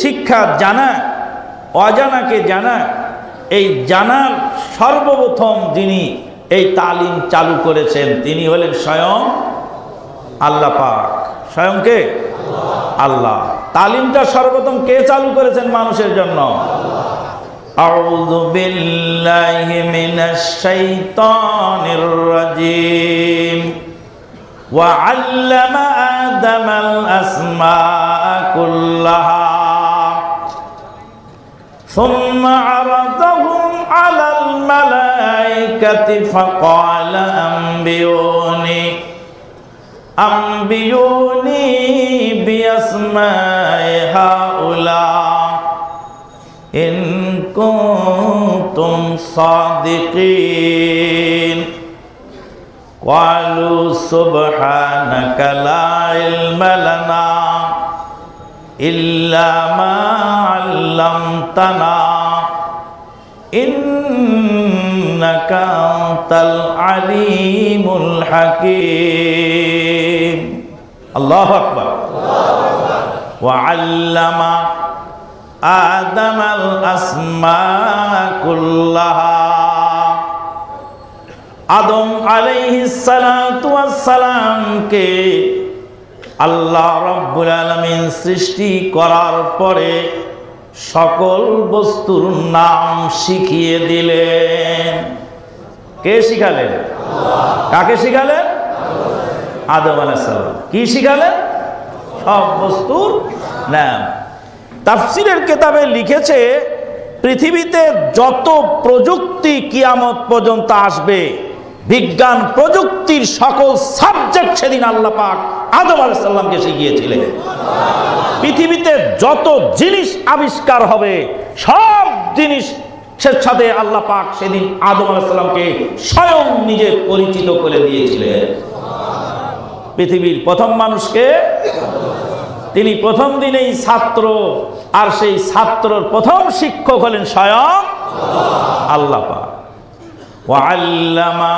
শিক্ষা জানা, অজানাকে জানা, এই জানার সর্বপ্রথম যিনি এই তালিম চালু করেছেন তিনি হলেন স্বয়ং আল্লাহ পাক। স্বয়ং কে? আল্লাহ। তালিমটা সর্বপ্রথম কে চালু করেছেন মানুষের জন্য? আউযু বিল্লাহি মিনাশ শাইতানির রাজিম। ওয়া আল্লামা আদামাল আসমাআ কুল্লাহা সুম্মা আরাদাহুম আলাল মালাইকাতি ফাকালা আম্বিউনি বিআসমাই হাউলা ইন কুনতুম সাদিকিন। ক্বালু সুবহানাকা লা ইলমা লানা ইল্লা মা আল্লামতানা ইন্নাকা আনতাল আলিমুল হাকীম। আল্লাহু আকবার। ওয়া আল্লামা আদামাল আসমাআ কুল্লাহা। আদম আলাইহিস সালাতু ওয়াস সালামকে আল্লাহ রাব্বুল আলামিন সৃষ্টি করার পরে সকল বস্তুর নাম শিখিয়ে দিলেন। কে শিখালেন? কাকে শিখালেন? আদম আলাইহিস সালাম। কি শিখালেন? সব বস্তুর নাম। তাফসীরের কিতাবে লিখেছে পৃথিবীতে যত প্রযুক্তি কিয়ামত পর্যন্ত আসবে, বিজ্ঞান প্রযুক্তির সকল সাবজেক্ট সেদিন আল্লাহ পাক আদম আলাইহিস সালামকে শিখিয়েছিলেন। পৃথিবীতে যত জিনিস আবিষ্কার হবে সব জিনিসের সাথে আল্লাহ পাক সেদিন আদম আলাইহিস সালামকে স্বয়ং নিজে পরিচিত করে দিয়েছিলেন। পৃথিবীর প্রথম মানুষকে তিনি প্রথম দিনেই ছাত্র, আর সেই ছাত্রর প্রথম শিক্ষক হলেন স্বয়ং আল্লাহ পাক। ওয়া আল্লামা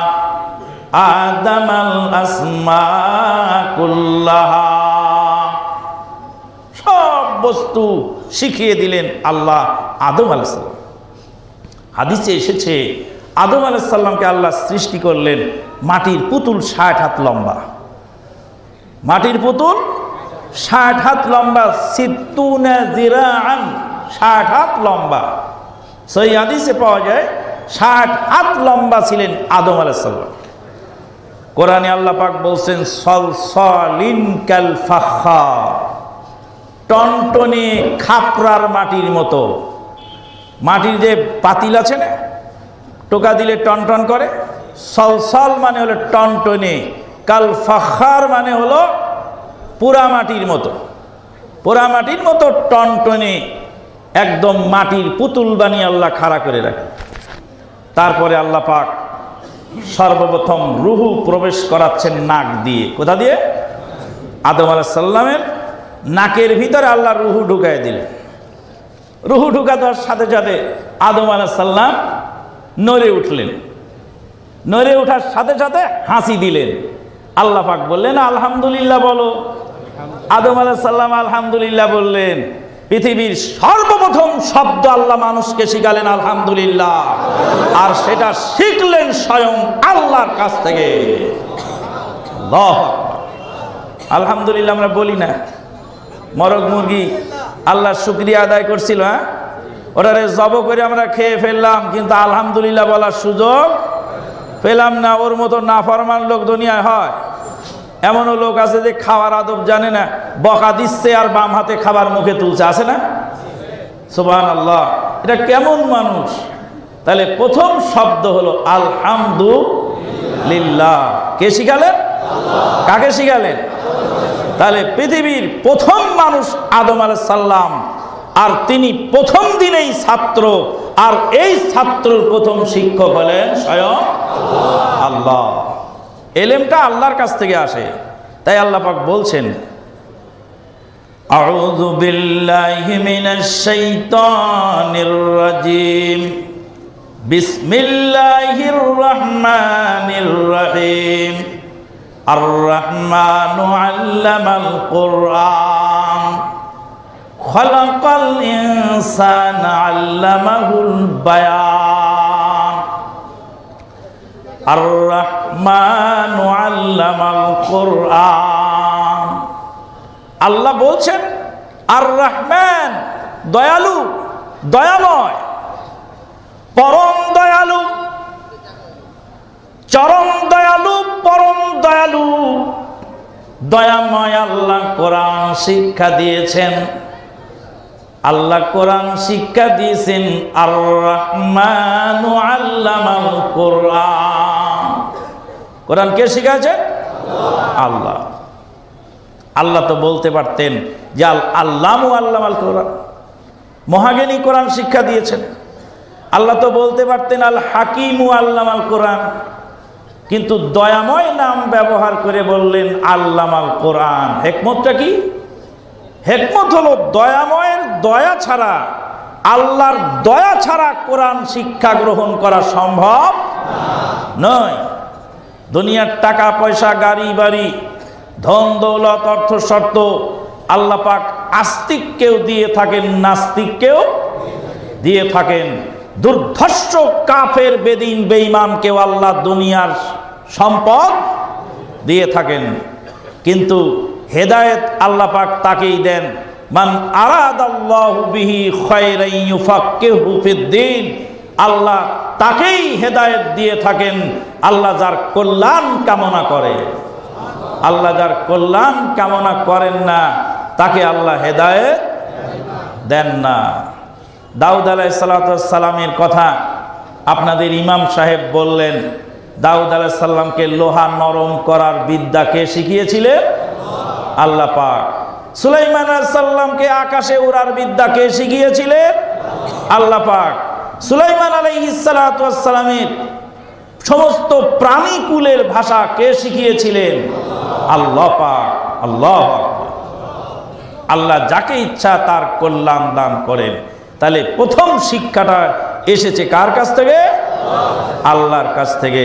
আদামাল আসমাআ কুল্লাহা। সব বস্তু শিখিয়ে দিলেন আল্লাহ আদম আলাইহিস সালাম। হাদিসে এসেছে আদম আলাইহিস সালামকে আল্লাহ সৃষ্টি করলেন মাটির পুতুল 60 হাত লম্বা। মাটির পুতুল 60 হাত লম্বা, 60 জিরাআন, 60 হাত লম্বা। সহিহ হাদিসে পাওয়া যায় 60 হাত লম্বা ছিলেন আদম আলাইহিস সালাম। কোরআনে আল্লাহ পাক বলছেন সলসলিন কাল ফাখার, টনটনে খাপরার মাটির মতো। মাটির যে পাতিল আছে না, টোকা দিলে টনটন করে, সলসল মানে হলো টনটনে, কাল ফাখার মানে হলো পোড়া মাটির মতো। পোড়া মাটির মতো টনটনে একদম মাটির পুতুল বানিয়ে আল্লাহ খাড়া করে রাখে। তারপরে আল্লাহ পাক সর্বপ্রথম রুহু প্রবেশ করাচ্ছেন নাক দিয়ে। কোথা দিয়ে? আদম আলাইহিস সালামের নাকের ভিতরে আল্লাহ রুহু ঢুকায় দিলেন। রুহু ঢুকা দেওয়ার সাথে সাথে আদম আলাইহিস সালাম নড়ে উঠলেন। নড়ে ওঠার সাথে সাথে হাসি দিলেন। আল্লাহ পাক বললেন আলহামদুলিল্লাহ বলো। আদম আলাইহিস সালাম আলহামদুলিল্লাহ বললেন। পৃথিবীর সর্বপ্রথম শব্দ আল্লাহ মানুষকে শিখালেন আলহামদুলিল্লাহ, আর সেটা শিখলেন স্বয়ং আল্লাহর কাছ থেকে। আল্লাহু আকবার। আলহামদুলিল্লাহ আমরা বলি না, মরগ মুরগি আল্লাহর শুকরিয়া আদায় করছিল, হ্যাঁ, ওটারে জব করে আমরা খেয়ে ফেললাম, কিন্তু আলহামদুলিল্লাহ বলার সুযোগ পেলাম না। ওর মতো নাফরমান লোক দুনিয়ায় হয়। এমনও লোক আছে যে খাওয়ার আদব জানে না, বকা দিচ্ছে আর বাম হাতে খাবার মুখে তুলছে, আছে না? সুবহানাল্লাহ। এটা কেমন মানুষ? তাহলে প্রথম শব্দ হলো আলহামদুলিল্লাহ। কে শিখালেন? কাকে শিখালেন? তাহলে পৃথিবীর প্রথম মানুষ আদম আলাইহিস সালাম, আর তিনি প্রথম দিনেই ছাত্র, আর এই ছাত্রর প্রথম শিক্ষক হলেন স্বয়ং আল্লাহ। এলেমটা আল্লাহর কাছ থেকে আসে। তাই আল্লাহ পাক বলছেন আউযু বিল্লাহি মিনাশ শাইতানির রাজিম বিসমিল্লাহির রহমানির রহিম আর রহমানু আল্লামাল কুরআন খালাকাল ইনসানা আল্লামাহুল বায়ান। আর রহমানু আল্লামাল কুরআন। আল্লাহ বলছেন আর রহমান দয়ালু, দয়াময়, পরম দয়ালু, চরম দয়ালু, পরম দয়ালু, দয়াময় আল্লাহ কোরআন শিক্ষা দিয়েছেন। আল্লাহ কোরআন শিক্ষা দিয়েছেন। আর রহমানু আল্লামাল কোরআন। কোরআন কে শিখাচ্ছেন? আল্লাহ। আল্লাহ তো বলতে পারতেন যে আল্লামু আল্লামাল কোরআন, মহাজ্ঞানী কোরআন শিক্ষা দিয়েছেন। আল্লাহ তো বলতে পারতেন আল হাকিমু আল্লামাল কোরআন, কিন্তু দয়াময় নাম ব্যবহার করে বললেন আল্লামাল কোরআন। হিকমতটা কি? হিকমত হলো দয়াময়ের দয়া ছাড়া, আল্লাহর দয়া ছাড়া কোরআন শিক্ষা গ্রহণ করা সম্ভব নয়। দুনিয়ার টাকা পয়সা, গাড়ি বাড়ি, ধন দৌলত, অর্থ শর্ত আল্লাহ পাক আস্তিককেও দিয়ে থাকেন, নাস্তিককেও দিয়ে থাকেন। দুর্ধর্ষ কাফের বেদিন বেঈমানকেও আল্লাহ দুনিয়ার সম্পদ দিয়ে থাকেন, কিন্তু হেদায়েত আল্লাহ পাক তাকেই দেন। মান আরাদাল্লাহু বিহি খায়রান ইউফাক্কিহু ফিদ্দীন। আল্লাহ তাকেই হেদায়েত দিয়ে থাকেন। আল্লাহ যার কল্যাণ কামনা করে, আল্লাহ যার কল্যাণ কামনা করেন না তাকে আল্লাহ হেদায়েত দেন না। দাউদ আলাইহিস সালামের কথা আপনাদের ইমাম সাহেব বললেন। দাউদ আলাইহিস সালামকে লোহা নরম করার বিদ্যা কে শিখিয়েছিলেন? আল্লাহ পাক। সুলাইমান আলাইহিস সালামকে আকাশে উড়ার বিদ্যা কে শিখিয়েছিলেন? আল্লাহ পাক। সুলাইমান আলাইহিস সালামের সমস্ত প্রাণীকুলের ভাষা কে শিখিয়েছিলেন? আল্লাহ পাক। আল্লাহ আল্লাহ যাকে ইচ্ছা তার কল্যাণ দান করেন। তাহলে প্রথম শিক্ষাটা এসেছে কার কাছ থেকে? আল্লাহর কাছ থেকে।